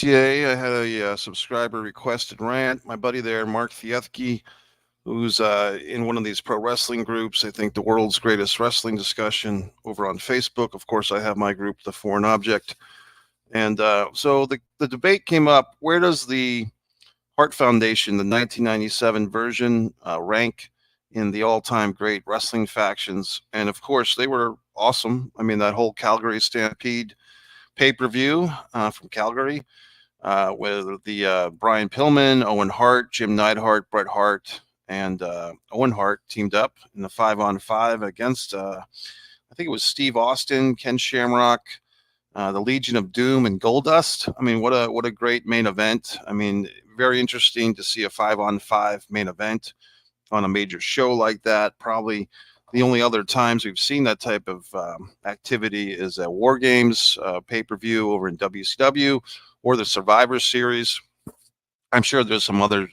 RTA. I had a subscriber requested rant. My buddy there, Mark Thiethke, who's in one of these pro wrestling groups. I think the world's greatest wrestling discussion over on Facebook. Of course, I have my group, The Foreign Object. And so the debate came up, where does the Hart Foundation, the 1997 version, rank in the all-time great wrestling factions? And of course, they were awesome. I mean, that whole Calgary Stampede pay-per-view from Calgary with the Brian Pillman, Owen Hart, Jim Neidhart, Bret Hart, and Owen Hart teamed up in the 5-on-5 against, I think it was Steve Austin, Ken Shamrock, the Legion of Doom, and Goldust. I mean, what a great main event. I mean, very interesting to see a 5-on-5 main event on a major show like that. Probably the only other times we've seen that type of activity is at War Games pay-per-view over in WCW or the Survivor Series. I'm sure there's some other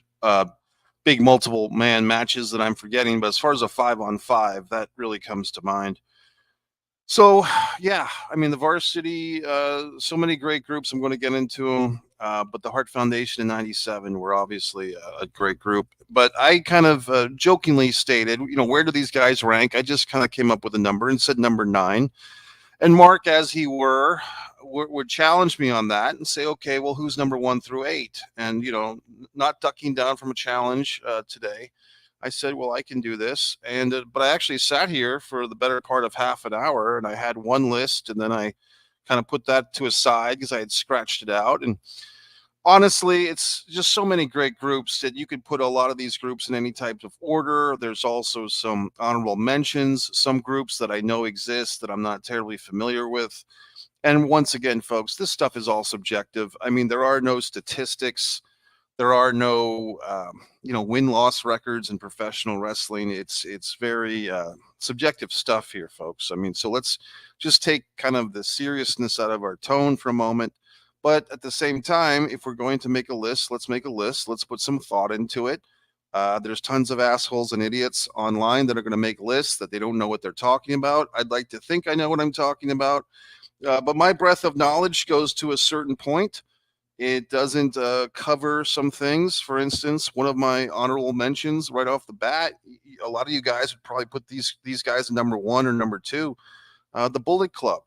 big multiple man matches that I'm forgetting, but as far as a 5-on-5, that really comes to mind. So, yeah, I mean, the Varsity, so many great groups. I'm going to get into them. But the Hart Foundation in 97 were obviously a great group. But I kind of jokingly stated, where do these guys rank? I just kind of came up with a number and said number 9. And Mark, as he would challenge me on that and say, okay, well, who's number 1 through 8? And, not ducking down from a challenge today. I said, well, I can do this. And but I actually sat here for the better part of half an hour, and I had one list, and then I kind of put that to a side because I had scratched it out. And honestly, it's just so many great groups that you could put a lot of these groups in any type of order. There's also some honorable mentions, some groups that I know exist that I'm not terribly familiar with. And once again, folks, this stuff is all subjective. I mean, there are no statistics. There are no, win-loss records in professional wrestling. It's very subjective stuff here, folks. I mean, so let's just take kind of the seriousness out of our tone for a moment. But at the same time, if we're going to make a list, let's make a list. Let's put some thought into it. There's tons of assholes and idiots online that are going to make lists that they don't know what they're talking about. I'd like to think I know what I'm talking about. But my breadth of knowledge goes to a certain point. It doesn't cover some things. For instance, one of my honorable mentions right off the bat, a lot of you guys would probably put these guys in number 1 or number 2, the Bullet Club.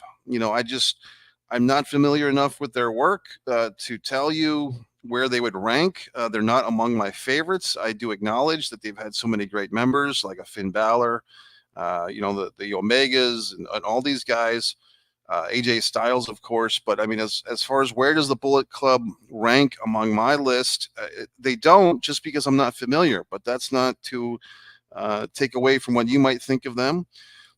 I'm not familiar enough with their work to tell you where they would rank. They're not among my favorites. I do acknowledge that they've had so many great members, like a Finn Balor, the Omegas and all these guys. AJ Styles, of course, but I mean, as far as where does the Bullet Club rank among my list, they don't, just because I'm not familiar, but that's not to take away from what you might think of them.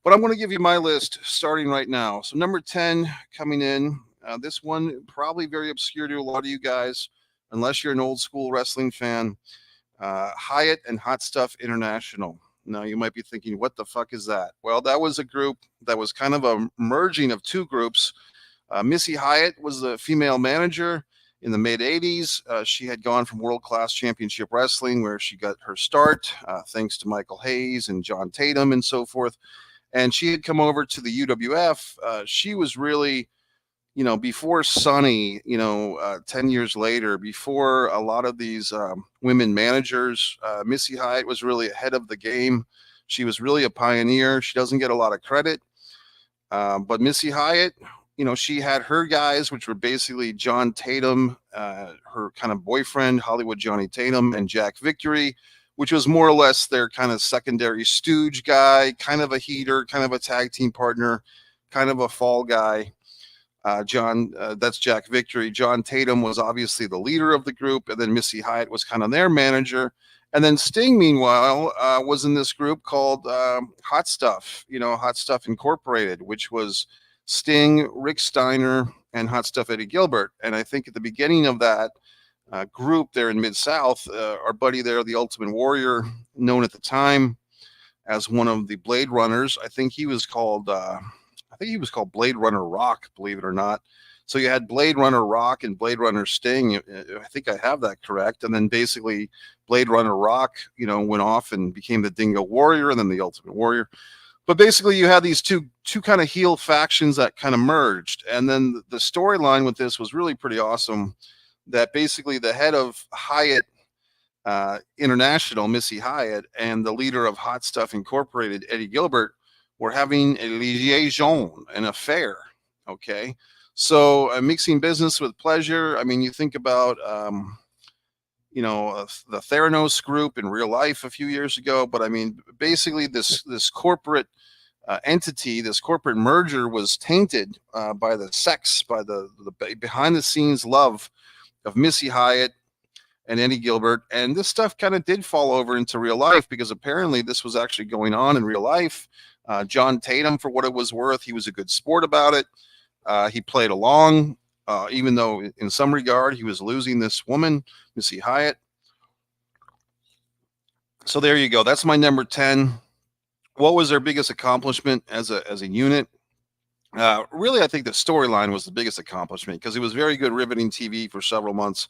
But I'm going to give you my list starting right now. So number 10 coming in, this one probably very obscure to a lot of you guys, unless you're an old school wrestling fan, Hyatt and Hot Stuff International. Now, you might be thinking, what the fuck is that? Well, that was a group that was kind of a merging of two groups. Missy Hyatt was the female manager in the mid-'80s. She had gone from World Class Championship Wrestling, where she got her start, thanks to Michael Hayes and John Tatum and so forth. And she had come over to the UWF. She was really, before Sunny, 10 years later, before a lot of these women managers, Missy Hyatt was really ahead of the game. She was really a pioneer. She doesn't get a lot of credit. But Missy Hyatt, she had her guys, which were basically John Tatum, her kind of boyfriend, Hollywood Johnny Tatum, and Jack Victory, which was more or less their kind of secondary stooge guy, kind of a heater, kind of a tag team partner, kind of a fall guy. That's Jack Victory. John Tatum was obviously the leader of the group, and then Missy Hyatt was kind of their manager. And then Sting, meanwhile, was in this group called Hot Stuff, Hot Stuff Incorporated, which was Sting, Rick Steiner, and Hot Stuff Eddie Gilbert. And I think at the beginning of that group there in Mid-South, our buddy there, the Ultimate Warrior, known at the time as one of the Blade Runners, I think he was called Blade Runner Rock, believe it or not. So you had Blade Runner Rock and Blade Runner Sting. I think I have that correct. And then basically Blade Runner Rock, went off and became the Dingo Warrior and then the Ultimate Warrior. But basically you had these two kind of heel factions that kind of merged. And then the storyline with this was really pretty awesome. that basically the head of Hyatt International, Missy Hyatt, and the leader of Hot Stuff Incorporated, Eddie Gilbert, were having a liaison, an affair. Okay. So mixing business with pleasure. I mean, you think about, the Theranos group in real life a few years ago, but I mean, basically this corporate entity, this corporate merger was tainted by the sex, by the behind the scenes love of Missy Hyatt and Eddie Gilbert. And this stuff kind of did fall over into real life because apparently this was actually going on in real life. John Tatum, for what it was worth, he was a good sport about it. He played along, even though in some regard he was losing this woman, Missy Hyatt. So there you go. That's my number 10. What was their biggest accomplishment as a unit? Really, I think the storyline was the biggest accomplishment because it was very good, riveting TV for several months.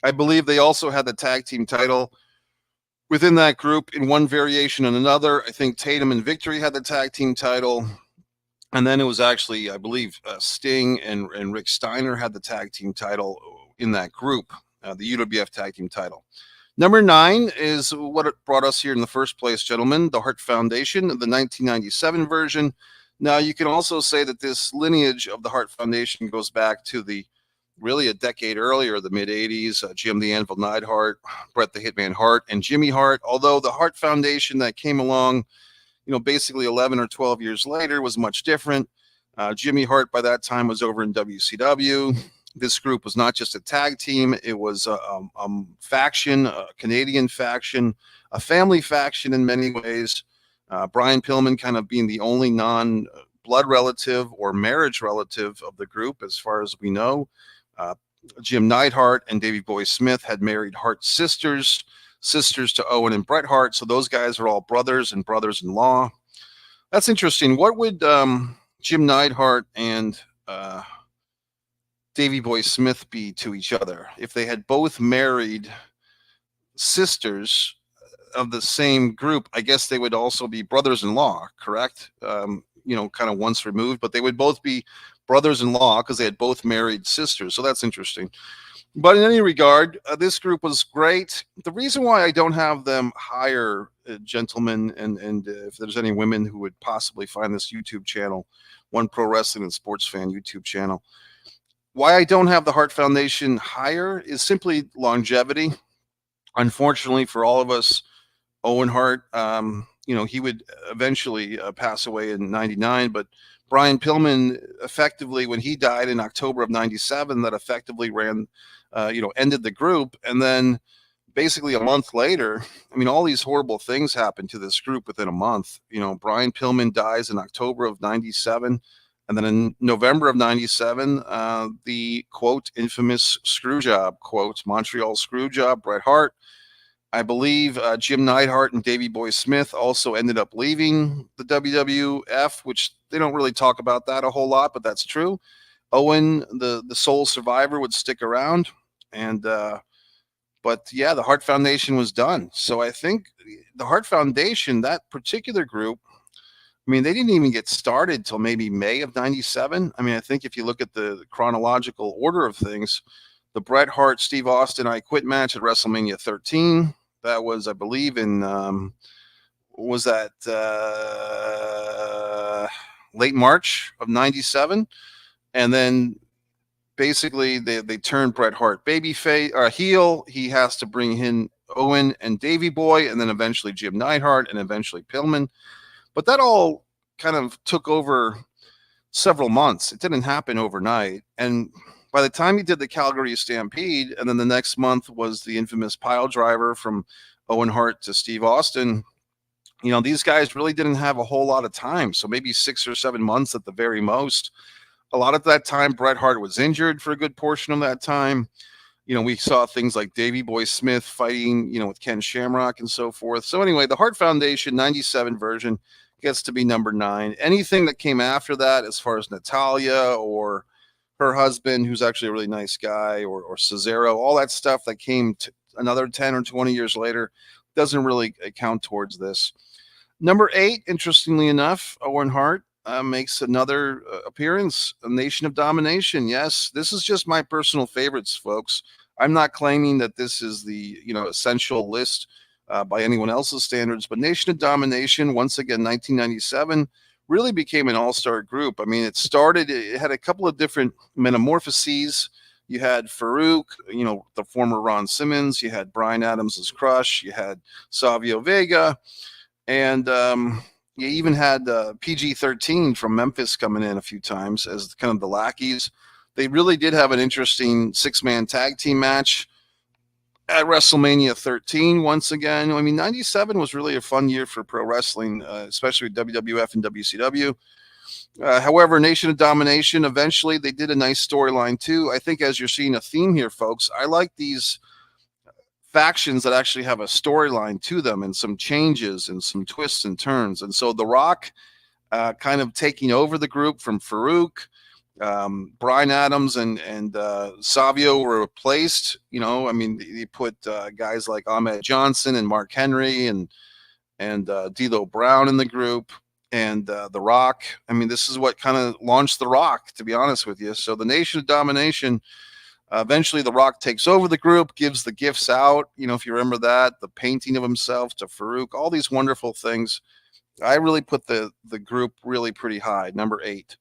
I believe they also had the tag team title within that group in one variation and another. I think Tatum and Victory had the tag team title. And then it was actually, I believe, Sting and Rick Steiner had the tag team title in that group, the UWF tag team title. Number 9 is what it brought us here in the first place, gentlemen, the Hart Foundation, the 1997 version. Now, you can also say that this lineage of the Hart Foundation goes back to really a decade earlier, the mid-'80s, Jim the Anvil Neidhart, Bret the Hitman Hart, and Jimmy Hart, although the Hart Foundation that came along, basically 11 or 12 years later was much different. Jimmy Hart by that time was over in WCW. This group was not just a tag team. It was a faction, a Canadian faction, a family faction in many ways. Brian Pillman kind of being the only non-blood relative or marriage relative of the group, as far as we know. Jim Neidhart and Davey Boy Smith had married Hart sisters to Owen and Bret Hart. So those guys are all brothers and brothers-in-law. That's interesting. What would Jim Neidhart and Davey Boy Smith be to each other if they had both married sisters of the same group? I guess they would also be brothers-in-law, correct? Kind of once removed, but they would both be brothers-in-law because they had both married sisters. So that's interesting. But in any regard, this group was great. The reason why I don't have them higher, gentlemen, and if there's any women who would possibly find this YouTube channel, One Pro Wrestling and Sports Fan YouTube channel, why I don't have the Hart Foundation higher is simply longevity. Unfortunately for all of us, Owen Hart, he would eventually pass away in 99, but Brian Pillman effectively, when he died in October of 97, that effectively ended the group. And then basically a month later, all these horrible things happened to this group within a month. Brian Pillman dies in October of 97. And then in November of 97, the quote, infamous screw job, quote, Montreal screw job, Bret Hart. I believe Jim Neidhart and Davey Boy Smith also ended up leaving the WWF, which they don't really talk about that a whole lot, but that's true. Owen, the sole survivor, would stick around. And but yeah, the Hart Foundation was done. So I think the Hart Foundation, that particular group, they didn't even get started till maybe May of 97. I think if you look at the chronological order of things, the Bret Hart, Steve Austin, I Quit match at WrestleMania 13. That was, I believe, in late March of 97. And then basically they turned Bret Hart babyface heel. He has to bring in Owen and Davey Boy, and then eventually Jim Neidhart, and eventually Pillman. But that all kind of took over several months. It didn't happen overnight. And by the time he did the Calgary Stampede, and then the next month was the infamous pile driver from Owen Hart to Steve Austin, these guys really didn't have a whole lot of time. So maybe 6 or 7 months at the very most. A lot of that time, Bret Hart was injured for a good portion of that time. We saw things like Davey Boy Smith fighting, with Ken Shamrock and so forth. So anyway, the Hart Foundation 97 version gets to be number 9. Anything that came after that, as far as Natalia or her husband, who's actually a really nice guy, or Cesaro, all that stuff that came to another 10 or 20 years later, doesn't really count towards this. Number 8, interestingly enough, Owen Hart. makes another appearance. A Nation of Domination. Yes, this is just my personal favorites, folks. I'm not claiming that this is the essential list by anyone else's standards, but Nation of Domination, once again, 1997, really became an all-star group. I mean, it had a couple of different metamorphoses. You had Farouk, the former Ron Simmons. You had Brian Adams' crush. You had Savio Vega, and you even had PG-13 from Memphis coming in a few times as kind of the lackeys. They really did have an interesting six-man tag team match at WrestleMania 13 once again. I mean, 97 was really a fun year for pro wrestling, especially with WWF and WCW. However, Nation of Domination, eventually they did a nice storyline too. I think as you're seeing a theme here, folks, I like these factions that actually have a storyline to them and some changes and some twists and turns. And so The Rock kind of taking over the group from Farouk. Brian Adams and Savio were replaced. I mean, they put guys like Ahmed Johnson and Mark Henry and D'Lo Brown in the group, and The Rock. I mean, this is what kind of launched The Rock, to be honest with you. So the Nation of Domination, eventually The Rock takes over the group, gives the gifts out. If you remember that, the painting of himself to Farouk, all these wonderful things. I really put the group really pretty high, number 8.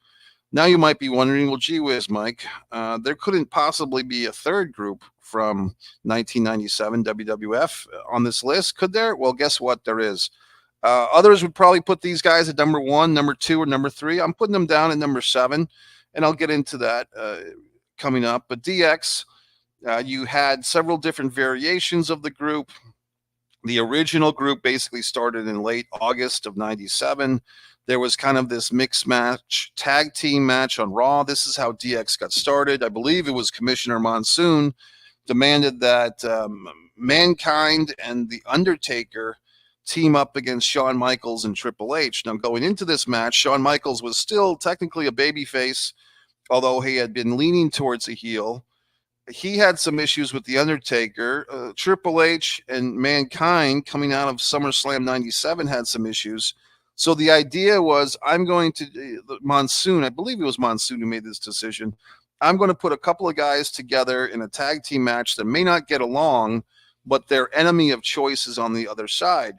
Now you might be wondering, well, gee whiz, Mike, there couldn't possibly be a third group from 1997 WWF on this list, could there? Well, guess what? There is. Others would probably put these guys at number 1, number 2, or number 3. I'm putting them down at number 7, and I'll get into that coming up. But DX, you had several different variations of the group. The original group basically started in late August of 97. There was kind of this mixed match, tag team match on Raw. This is how DX got started. I believe it was Commissioner Monsoon demanded that Mankind and The Undertaker team up against Shawn Michaels and Triple H. Now, going into this match, Shawn Michaels was still technically a babyface, although he had been leaning towards a heel. He had some issues with The Undertaker. Triple H and Mankind, coming out of SummerSlam 97, had some issues. So the idea was, I'm going to, Monsoon, I believe it was Monsoon who made this decision, I'm going to put a couple of guys together in a tag team match that may not get along, but their enemy of choice is on the other side.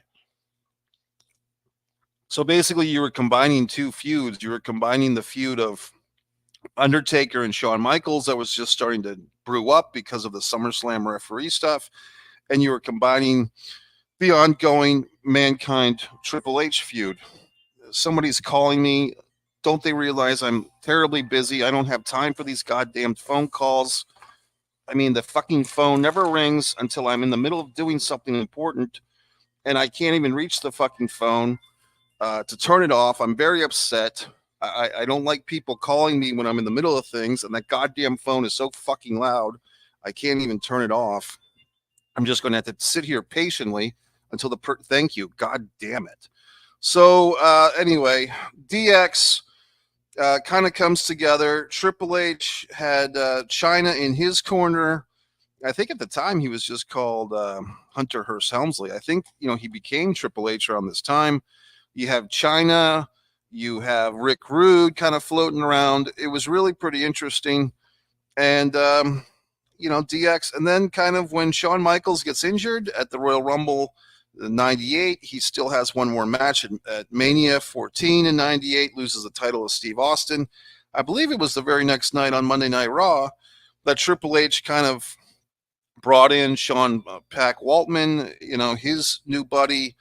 So basically, you were combining two feuds. You were combining the feud of Undertaker and Shawn Michaels that was just starting to brew up because of the SummerSlam referee stuff, and you were combining the ongoing Mankind Triple H feud. Somebody's calling me. Don't they realize I'm terribly busy? I don't have time for these goddamn phone calls. I mean, the fucking phone never rings until I'm in the middle of doing something important, and I can't even reach the fucking phone to turn it off. I'm very upset. I don't like people calling me when I'm in the middle of things, and that goddamn phone is so fucking loud, I can't even turn it off. I'm just going to have to sit here patiently until thank you. God damn it. So anyway, DX kind of comes together. Triple H had China in his corner. I think at the time he was just called Hunter Hearst Helmsley. I think, he became Triple H around this time. You have China. You have Rick Rude kind of floating around. It was really pretty interesting. And, DX. And then kind of when Shawn Michaels gets injured at the Royal Rumble 98, he still has one more match at Mania 14 in 98, loses the title to Steve Austin. I believe it was the very next night on Monday Night Raw that Triple H kind of brought in Sean Pack Waltman, his new buddy.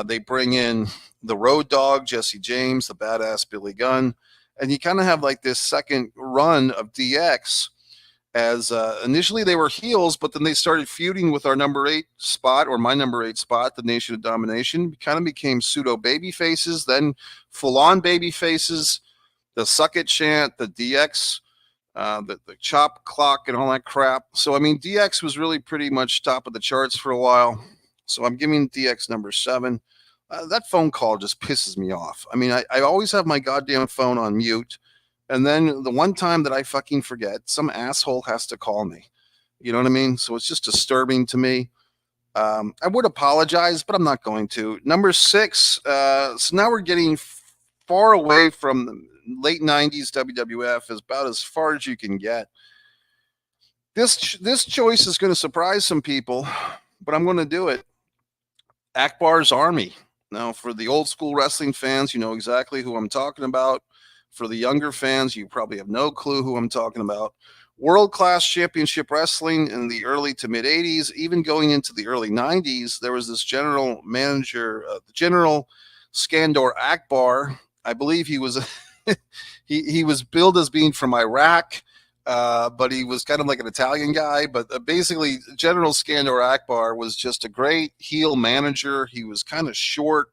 They bring in the Road Dogg, Jesse James, the badass Billy Gunn. And you kind of have like this second run of DX as initially they were heels, but then they started feuding with our number 8 spot, or my number 8 spot, the Nation of Domination. Kind of became pseudo baby faces, then full on baby faces, the Suck It chant, the DX, the chop clock and all that crap. So, I mean, DX was really pretty much top of the charts for a while. So I'm giving DX number 7. That phone call just pisses me off. I mean, I always have my goddamn phone on mute. And then the one time that I fucking forget, some asshole has to call me. You know what I mean? So it's just disturbing to me. I would apologize, but I'm not going to. Number 6. So now we're getting far away from the late 90s WWF, is about as far as you can get. This choice is going to surprise some people, but I'm going to do it. Akbar's Army. Now, for the old school wrestling fans, you know exactly who I'm talking about. For the younger fans, you probably have no clue who I'm talking about. World class championship wrestling in the early to mid 80s, even going into the early 90s, there was this general manager, General Skandor Akbar. I believe he was he was billed as being from Iraq, but he was kind of like an Italian guy. But basically, General Skandor Akbar was just a great heel manager. He was kind of short.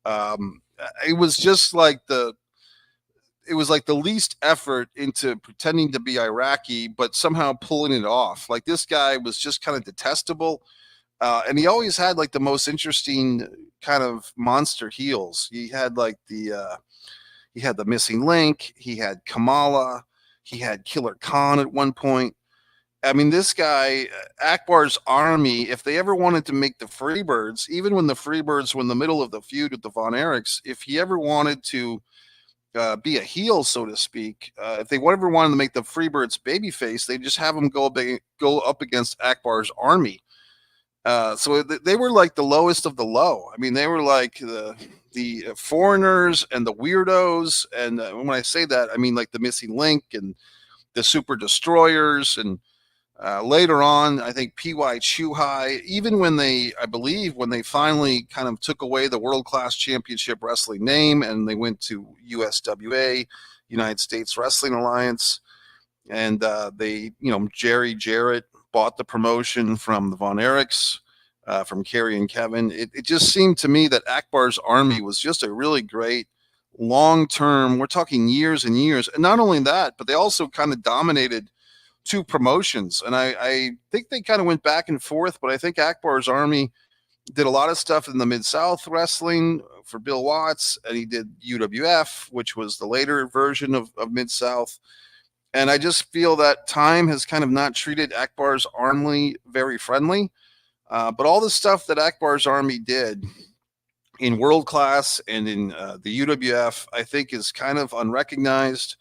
Um, it was just like it was like the least effort into pretending to be Iraqi, but somehow pulling it off. Like this guy was just kind of detestable. And he always had like the most interesting kind of monster heels. He had like he had the missing link. He had Kamala. He had Killer Khan at one point. I mean, this guy, Akbar's Army, if they ever wanted to make the Freebirds, even when the Freebirds were in the middle of the feud with the Von Erichs, if he ever wanted to be a heel, so to speak, if they ever wanted to make the Freebirds babyface, they just have him go up against Akbar's Army. So they were like the lowest of the low. I mean, they were like the foreigners and the weirdos. And when I say that, I mean like the missing link and the super destroyers. And later on, I think P.Y. Chuhai, even when I believe when they finally kind of took away the World Class Championship Wrestling name and they went to USWA, United States Wrestling Alliance, and Jerry Jarrett bought the promotion from the Von Erichs, from Kerry and Kevin. It just seemed to me that Akbar's Army was just a really great long-term, we're talking years and years. And not only that, but they also kind of dominated two promotions. And I think they kind of went back and forth, but I think Akbar's Army did a lot of stuff in the Mid-South wrestling for Bill Watts, and he did UWF, which was the later version of Mid-South. And I just feel that time has kind of not treated Akbar's Army very friendly. But all the stuff that Akbar's Army did in World Class and in the UWF, I think is kind of unrecognized.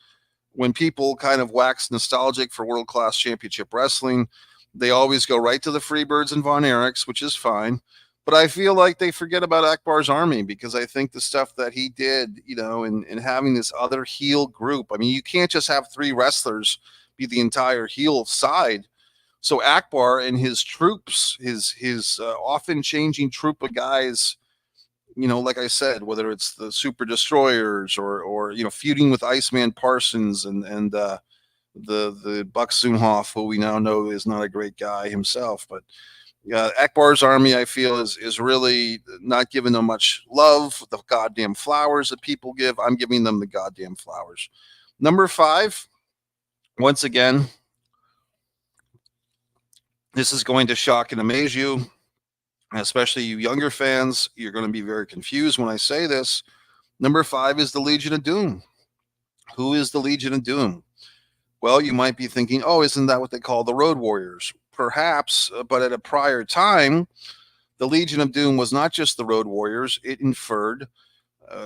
When people kind of wax nostalgic for World Class Championship Wrestling, they always go right to the Freebirds and Von Erichs, which is fine. But I feel like they forget about Akbar's Army, because I think the stuff that he did, in having this other heel group, I mean, you can't just have three wrestlers be the entire heel side. So Akbar and his troops, his often changing troop of guys, like I said, whether it's the Super Destroyers or feuding with Iceman Parsons and the Buck Zumhoff, who we now know is not a great guy himself, but Akbar's Army, I feel, is really not giving them much love. The goddamn flowers that people give, I'm giving them the goddamn flowers. Number 5, once again, this is going to shock and amaze you, especially you younger fans. You're going to be very confused when I say this. Number 5 is the Legion of Doom. Who is the Legion of Doom? Well, you might be thinking, oh, isn't that what they call the Road Warriors? Perhaps, but at a prior time, the Legion of Doom was not just the Road Warriors. It inferred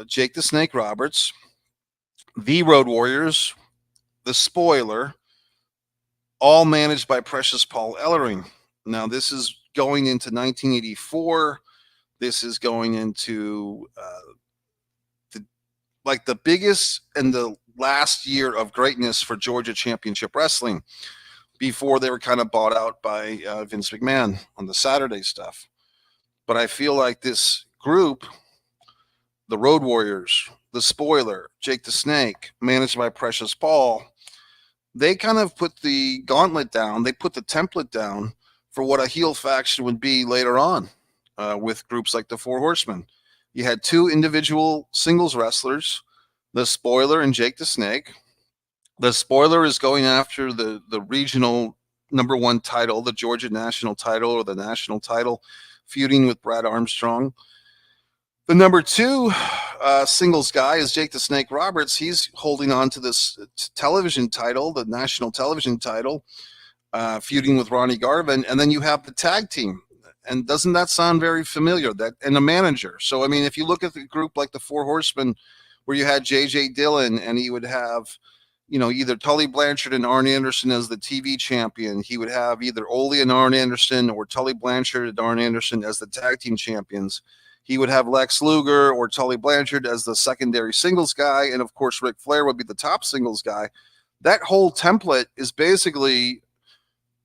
Jake the Snake Roberts, the Road Warriors, the Spoiler, all managed by Precious Paul Ellering. Now, this is going into 1984. This is going into the biggest and the last year of greatness for Georgia Championship Wrestling before they were kind of bought out by Vince McMahon on the Saturday stuff. But I feel like this group, the Road Warriors, the Spoiler, Jake the Snake, managed by Precious Paul, they kind of put the gauntlet down. They put the template down for what a heel faction would be later on with groups like the Four Horsemen. You had 2 individual singles wrestlers, the Spoiler and Jake the Snake. The Spoiler is going after the regional number 1 title, the Georgia national title or the national title, feuding with Brad Armstrong. The number 2 singles guy is Jake the Snake Roberts. He's holding on to this television title, the national television title, feuding with Ronnie Garvin. And then you have the tag team. And doesn't that sound very familiar? And a manager. So, I mean, if you look at the group like the Four Horsemen, where you had J.J. Dillon, and he would have, either Tully Blanchard and Arn Anderson as the TV champion. He would have either Ole and Arn Anderson or Tully Blanchard and Arn Anderson as the tag team champions. He would have Lex Luger or Tully Blanchard as the secondary singles guy. And of course, Ric Flair would be the top singles guy. That whole template is basically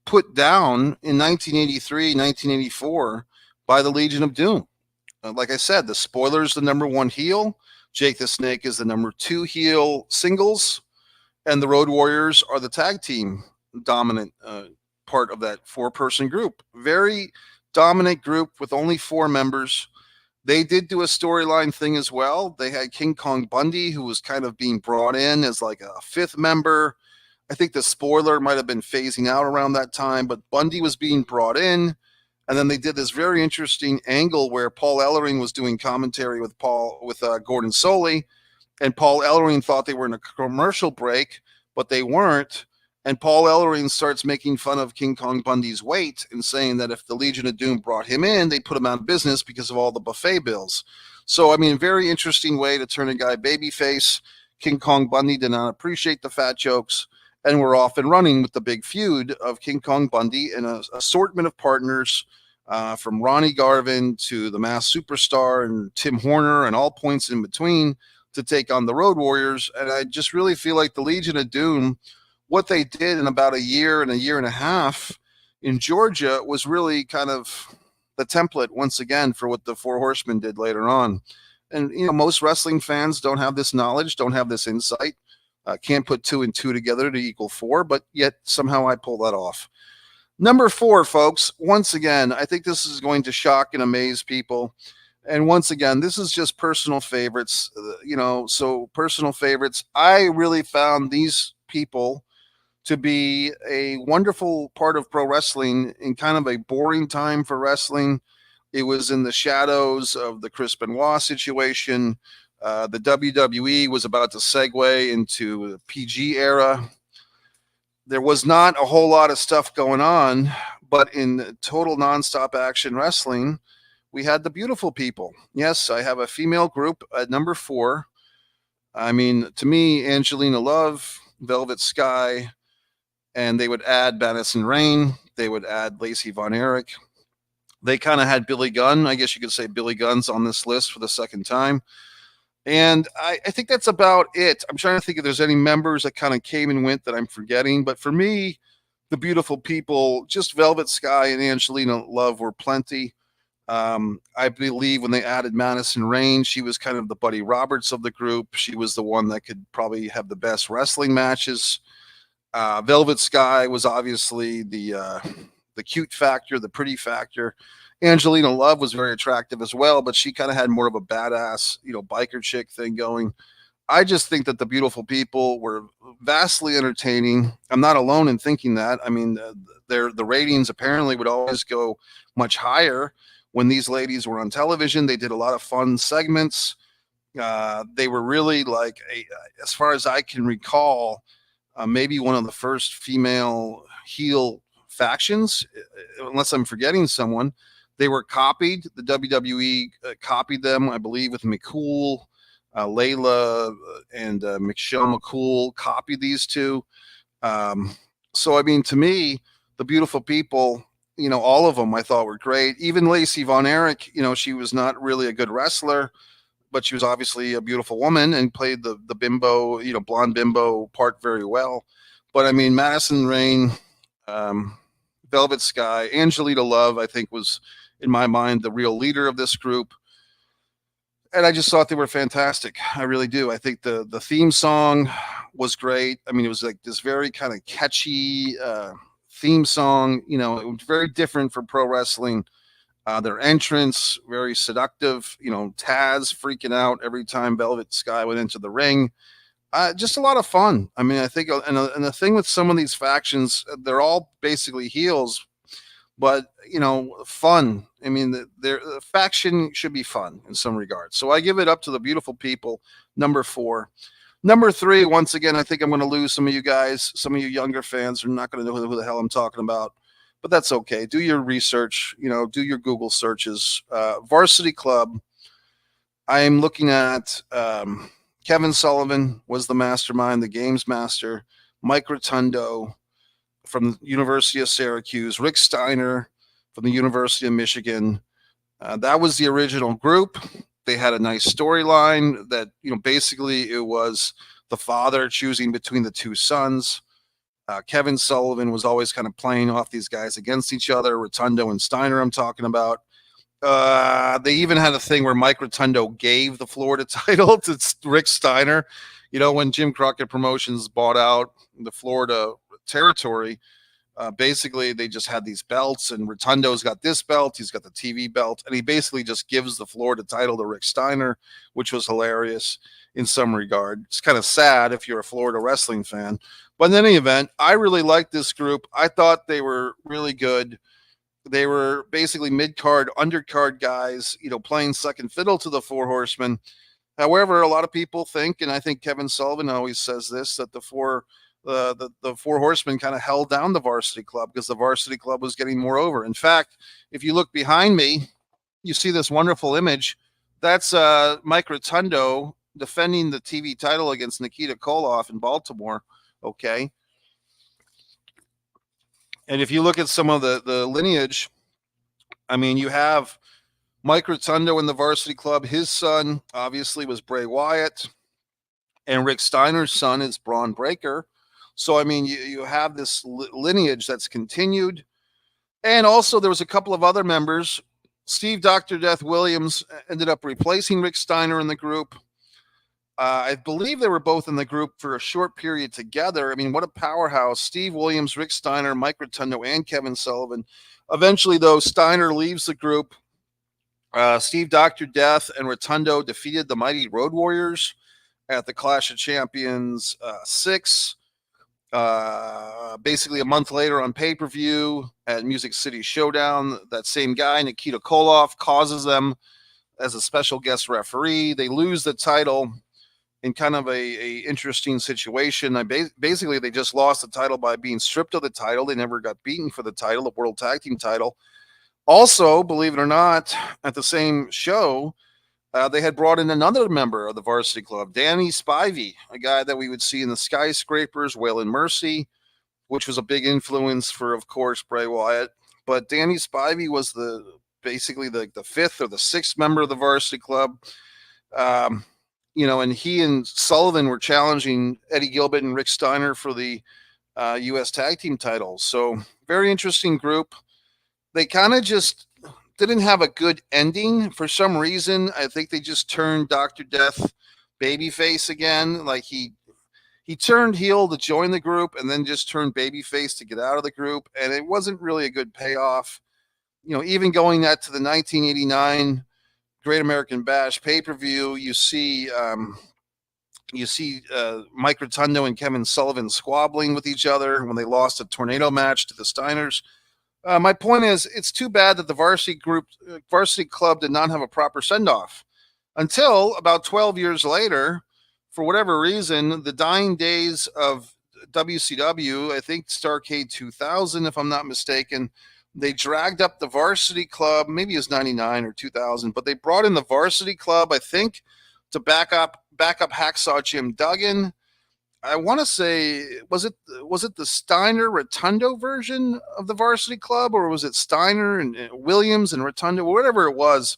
put down in 1983, 1984 by the Legion of Doom. Like I said, the Spoiler's the number one heel. Jake the Snake is the number two heel singles. And the Road Warriors are the tag team dominant part of that four-person group. Very dominant group with only four members. They did do a storyline thing as well. They had King Kong Bundy, who was kind of being brought in as like a fifth member. I think the Spoiler might have been phasing out around that time, but Bundy was being brought in. And then they did this very interesting angle where Paul Ellering was doing commentary with Gordon Soley, and Paul Ellering thought they were in a commercial break, but they weren't. And Paul Ellering starts making fun of King Kong Bundy's weight and saying that if the Legion of Doom brought him in, they put him out of business because of all the buffet bills. So, I mean, very interesting way to turn a guy babyface. King Kong Bundy did not appreciate the fat jokes, and we're off and running with the big feud of King Kong Bundy and an assortment of partners from Ronnie Garvin to the Masked Superstar and Tim Horner and all points in between to take on the Road Warriors. And I just really feel like the Legion of Doom, what they did in about a year and a half in Georgia was really kind of the template once again for what the Four Horsemen did later on. And, most wrestling fans don't have this knowledge, don't have this insight, can't put 2 and 2 together to equal 4, but yet somehow I pull that off. Number 4, folks, once again, I think this is going to shock and amaze people. And once again, this is just personal favorites, so personal favorites. I really found these people to be a wonderful part of pro wrestling in kind of a boring time for wrestling. It was in the shadows of the Chris Benoit situation. The WWE was about to segue into the PG era. There was not a whole lot of stuff going on, but in total nonstop action wrestling, we had the beautiful people. Yes, I have a female group at number 4. I mean, to me, Angelina Love, Velvet Sky, and they would add Madison Rayne. They would add Lacey Von Erich. They kind of had Billy Gunn. I guess you could say Billy Gunn's on this list for the second time. And I think that's about it. I'm trying to think if there's any members that kind of came and went that I'm forgetting. But for me, the beautiful people, just Velvet Sky and Angelina Love were plenty. I believe when they added Madison Rayne, she was kind of the Buddy Roberts of the group. She was the one that could probably have the best wrestling matches. Velvet Sky was obviously the cute factor, the pretty factor. Angelina Love was very attractive as well, but she kind of had more of a badass, biker chick thing going. I just think that the beautiful people were vastly entertaining. I'm not alone in thinking that. I mean, the ratings apparently would always go much higher when these ladies were on television. They did a lot of fun segments. They were really like, as far as I can recall, maybe one of the first female heel factions, unless I'm forgetting someone. They were copied. The WWE copied them, I believe, with McCool. Layla and Michelle McCool copied these two. So, I mean, to me, the beautiful people, all of them I thought were great. Even Lacey Von Erich, she was not really a good wrestler, but she was obviously a beautiful woman and played the bimbo, blonde bimbo part very well. But, I mean, Madison Rayne, Velvet Sky, Angelina Love, I think was, in my mind, the real leader of this group. And I just thought they were fantastic. I really do. I think the theme song was great. I mean, it was like this very kind of catchy theme song. It was very different for pro wrestling. Their entrance, very seductive. Taz freaking out every time Velvet Sky went into the ring. Just a lot of fun. I mean, I think, and the thing with some of these factions, they're all basically heels, but fun. I mean, the faction should be fun in some regards. So I give it up to the beautiful people. Number 4. Number 3, once again, I think I'm going to lose some of you guys. Some of you younger fans are not going to know who the hell I'm talking about, but that's okay. Do your research, do your Google searches. Varsity Club. I am looking at Kevin Sullivan was the mastermind, the games master. Mike Rotundo from the University of Syracuse. Rick Steiner from the University of Michigan. That was the original group. They had a nice storyline that, basically it was the father choosing between the two sons. Kevin Sullivan was always kind of playing off these guys against each other. Rotundo and Steiner, I'm talking about. They even had a thing where Mike Rotundo gave the Florida title to Rick Steiner. When Jim Crockett Promotions bought out the Florida territory, basically they just had these belts, and Rotundo's got this belt, he's got the TV belt, and he basically just gives the Florida title to Rick Steiner, which was hilarious in some regard. It's kind of sad if you're a Florida wrestling fan. But in any event, I really liked this group. I thought they were really good. They were basically mid-card, undercard guys, playing second fiddle to the Four Horsemen. However, a lot of people think, and I think Kevin Sullivan always says this, that the Four Horsemen kind of held down the Varsity Club because the Varsity Club was getting more over. In fact, if you look behind me, you see this wonderful image. That's Mike Rotundo defending the TV title against Nikita Koloff in Baltimore. Okay. And if you look at some of the lineage, I mean, you have Mike Rotundo in the Varsity Club. His son, obviously, was Bray Wyatt. And Rick Steiner's son is Braun Breaker. So, I mean, you have this lineage that's continued. And also, there was a couple of other members. Steve Dr. Death Williams ended up replacing Rick Steiner in the group. I believe they were both in the group for a short period together. I mean, what a powerhouse. Steve Williams, Rick Steiner, Mike Rotundo, and Kevin Sullivan. Eventually, though, Steiner leaves the group. Steve Dr. Death and Rotundo defeated the Mighty Road Warriors at the Clash of Champions 6. Basically, a month later on pay-per-view at Music City Showdown, that same guy, Nikita Koloff, causes them as a special guest referee. They lose the title in kind of a interesting situation. Basically, they just lost the title by being stripped of the title. They never got beaten for the title, the World Tag Team title. Also, believe it or not, at the same show, they had brought in another member of the Varsity Club, Danny Spivey, a guy that we would see in the Skyscrapers, Wail and Mercy, which was a big influence for, of course, Bray Wyatt. But Danny Spivey was basically the fifth or the sixth member of the Varsity Club. And he and Sullivan were challenging Eddie Gilbert and Rick Steiner for the U.S. Tag Team titles. So very interesting group. They kind of just didn't have a good ending for some reason. I think they just turned Dr. Death babyface again. Like he turned heel to join the group and then just turned babyface to get out of the group. And it wasn't really a good payoff. Even going that to the 1989 Great American Bash pay-per-view, you see Mike Rotundo and Kevin Sullivan squabbling with each other when they lost a tornado match to the Steiners. My point is, it's too bad that the Varsity Club did not have a proper send-off until about 12 years later. For whatever reason, the dying days of WCW, I think Starrcade 2000, if I'm not mistaken, they dragged up the Varsity Club, maybe it was 99 or 2000, but they brought in the Varsity Club, I think, to back up Hacksaw Jim Duggan. I want to say, was it the Steiner Rotundo version of the Varsity Club, or was it Steiner and Williams and Rotundo, whatever it was?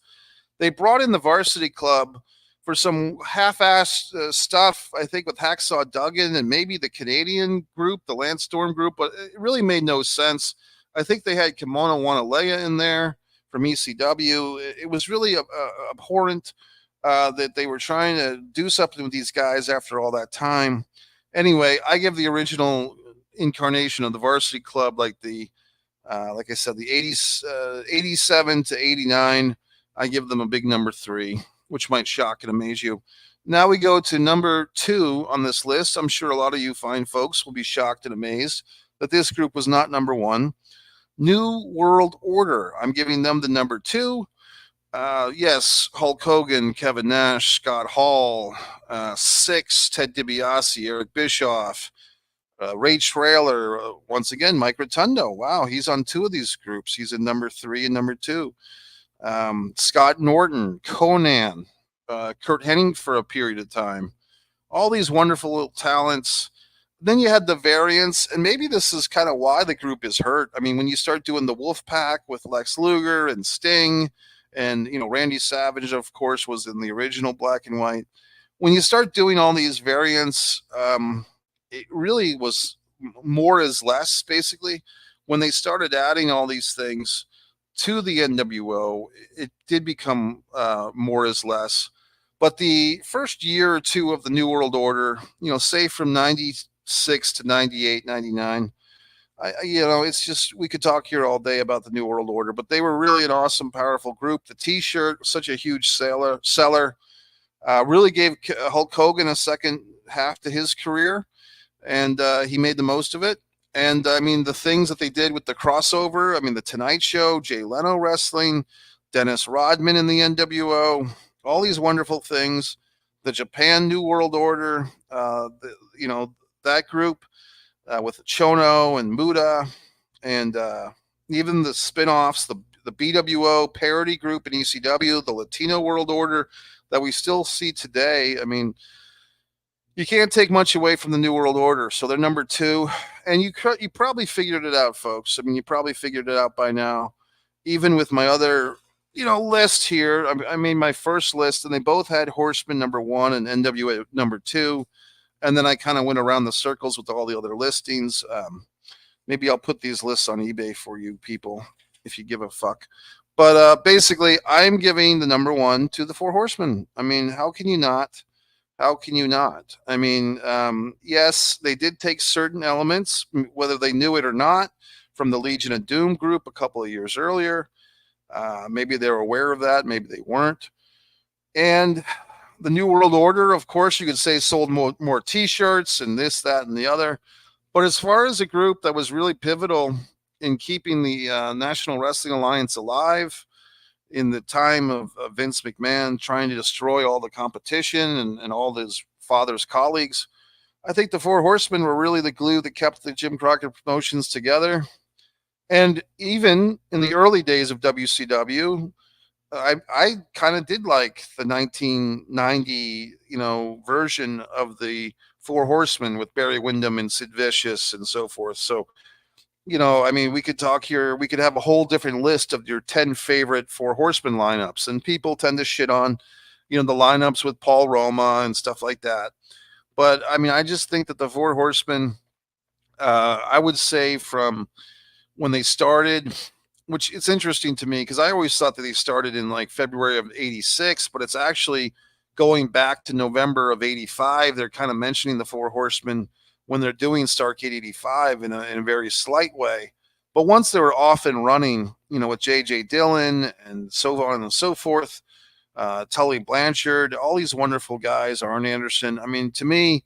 They brought in the Varsity Club for some half-assed stuff, I think, with Hacksaw Duggan and maybe the Canadian group, the Lance Storm group, but it really made no sense. I think they had Kimono Wanalea in there from ECW. It was really abhorrent that they were trying to do something with these guys after all that time. Anyway, I give the original incarnation of the Varsity Club, like I said, the 80s, 87 to 89. I give them a big number 3, which might shock and amaze you. Now we go to number 2 on this list. I'm sure a lot of you fine folks will be shocked and amazed that this group was not number 1. New World Order. I'm giving them the number 2. Yes, Hulk Hogan, Kevin Nash, Scott Hall, 6, Ted DiBiase, Eric Bischoff, Ray Traylor, once again, Mike Rotundo. Wow, he's on 2 of these groups. He's in number 3 and number 2. Scott Norton, Conan, Kurt Hennig for a period of time. all these wonderful little talents. Then you had the variants, and maybe this is kind of why the group is hurt. I mean, when you start doing the Wolf Pack with Lex Luger and Sting, and Randy Savage, of course, was in the original black and white. When you start doing all these variants, it really was more is less, basically. When they started adding all these things to the NWO, it did become more is less. But the first year or two of the New World Order, say from 96 to 98, 99, it's just, we could talk here all day about the New World Order, but they were really an awesome, powerful group. The T-shirt, such a huge seller, really gave Hulk Hogan a second half to his career, and he made the most of it. And I mean, the things that they did with the crossover, I mean, the Tonight Show, Jay Leno wrestling, Dennis Rodman in the NWO, all these wonderful things, the Japan New World Order, that group with Chono and Muda, and even the spin-offs, the BWO parody group in ECW, the Latino World Order that we still see today. I mean, you can't take much away from the New World Order. So they're number 2. And you probably figured it out, folks. I mean, you probably figured it out by now. Even with my other, list here, I made my first list, and they both had Horseman number 1 and NWA number 2. And then I kind of went around the circles with all the other listings. Maybe I'll put these lists on eBay for you people, if you give a fuck. But basically, I'm giving the number 1 to the Four Horsemen. I mean, how can you not? How can you not? I mean, yes, they did take certain elements, whether they knew it or not, from the Legion of Doom group a couple of years earlier. Maybe they were aware of that. Maybe they weren't. And the New World Order, of course, you could say sold more T-shirts and this, that, and the other. But as far as a group that was really pivotal in keeping the National Wrestling Alliance alive in the time of Vince McMahon trying to destroy all the competition and all his father's colleagues, I think the Four Horsemen were really the glue that kept the Jim Crockett Promotions together. And even in the early days of WCW, I kind of did like the 1990, version of the Four Horsemen with Barry Windham and Sid Vicious and so forth. So, I mean, we could talk here. We could have a whole different list of your 10 favorite Four Horsemen lineups. And people tend to shit on, the lineups with Paul Roma and stuff like that. But, I mean, I just think that the Four Horsemen, I would say from when they started, which it's interesting to me because I always thought that they started in like February of 86, but it's actually going back to November of 85. They're kind of mentioning the Four Horsemen when they're doing Starrcade 85 in a very slight way. But once they were off and running, with J.J. Dillon and so on and so forth, Tully Blanchard, all these wonderful guys, Arn Anderson. I mean, to me,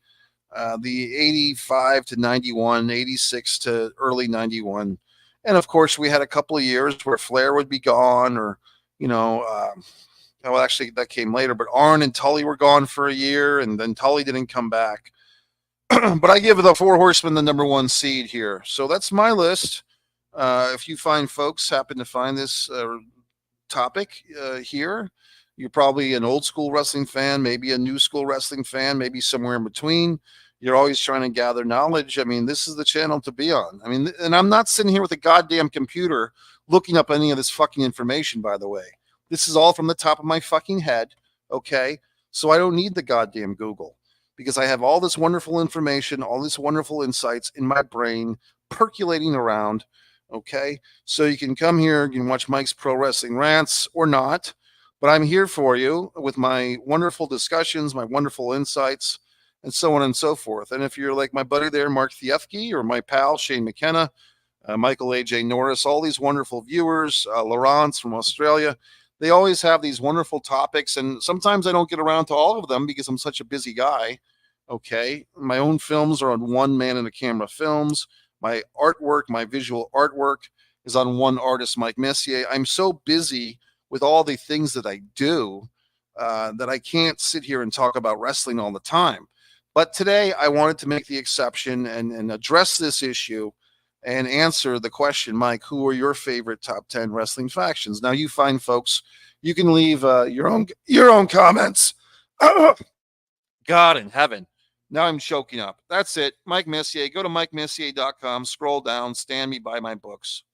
the 85 to 91, 86 to early 91. And of course, we had a couple of years where Flair would be gone, or, well, actually, that came later, but Arn and Tully were gone for a year, and then Tully didn't come back. But I give the Four Horsemen the number 1 seed here. So that's my list. If you folks happen to find this topic here, you're probably an old school wrestling fan, maybe a new school wrestling fan, maybe somewhere in between. You're always trying to gather knowledge. I mean, this is the channel to be on. I mean, and I'm not sitting here with a goddamn computer looking up any of this fucking information, by the way. This is all from the top of my fucking head, okay? So I don't need the goddamn Google, because I have all this wonderful information, all these wonderful insights in my brain percolating around, okay? So you can come here, you can watch Mike's Pro Wrestling Rants or not, but I'm here for you with my wonderful discussions, my wonderful insights, and so on and so forth. And if you're like my buddy there, Mark Thiefke, or my pal, Shane McKenna, Michael A.J. Norris, all these wonderful viewers, Laurence from Australia, they always have these wonderful topics, and sometimes I don't get around to all of them because I'm such a busy guy. Okay, my own films are on One Man and a Camera Films. My artwork, my visual artwork, is on one artist, Mike Messier. I'm so busy with all the things that I do that I can't sit here and talk about wrestling all the time. But today I wanted to make the exception and address this issue and answer the question, Mike, who are your favorite top 10 wrestling factions? Now, you fine folks, you can leave your own comments. God in heaven. Now I'm choking up. That's it. Mike Messier. Go to MikeMessier.com. Scroll down. Stand me by my books.